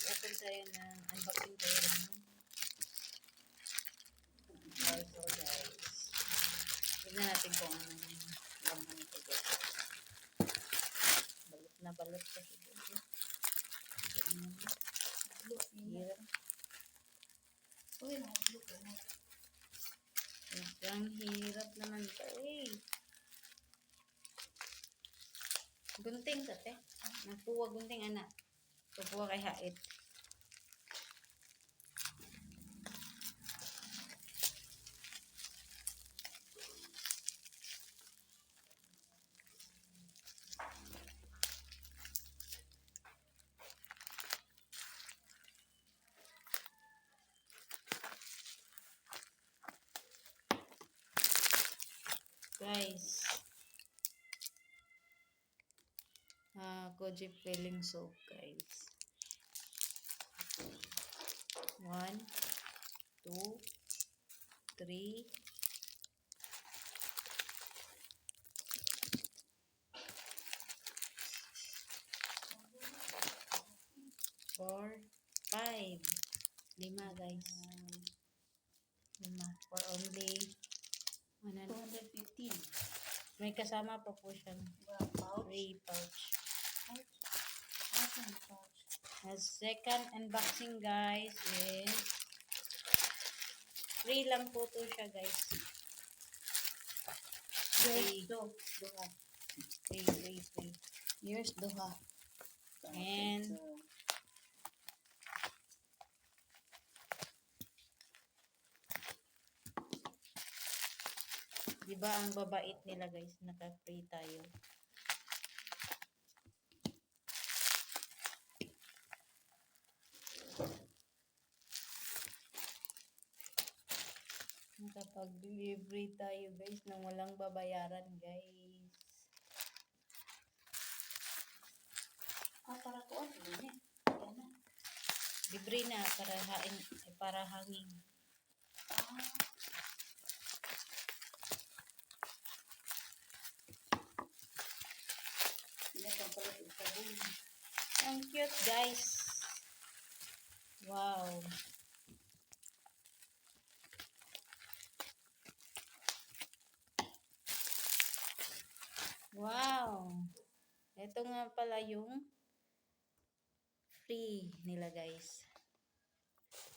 Mag-open tayo ng unboxing tayo ng parcel, guys. Tignan natin kung anong laman nito, guys. Balot na balot kasi, guys. Hirap. Ang hirap naman ito, eh. Gunting ka, te. Nagpuwa gunting, anak. Nagpuwa kay hait. Guys, Koji filling soap, guys. 1, 2, 3, 4, 5. 5, guys. 5 for only 215. May kasama pa po siyang free pouch. The second unboxing, guys, is free lang po to siya, guys. Free. Free. Here's Doha. And diba ang babait nila, guys, naka-free tayo. Nakapag-delivery tayo, guys, nang walang babayaran, guys. Para ko ano eh. Libre na para hangin. Ang cute, guys. Wow. Wow. Ito nga pala yung free nila, guys.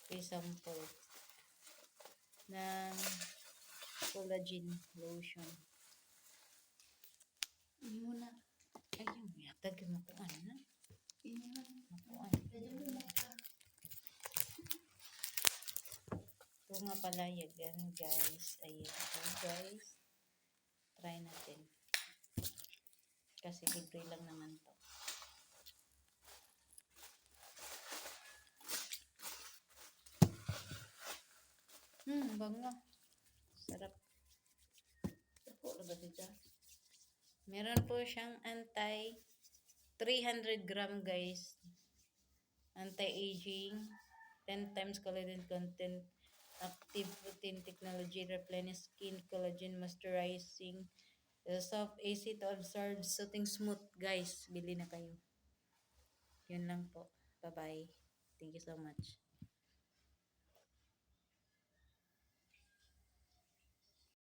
Free sample ng collagen lotion. Muna. Ayun, yatag yung makuan na. Makuan. Ito nga pala yan, guys. Ayun, guys. Try natin. Kasi libre lang naman to. Bango. Sarap. Meron po siyang 300 gram, guys. Anti-aging, 10 times collagen content, active protein technology, replenish skin, collagen moisturizing, soft, easy to absorb, soothing smooth, guys. Bili na kayo. Yun lang po. Bye-bye. Thank you so much.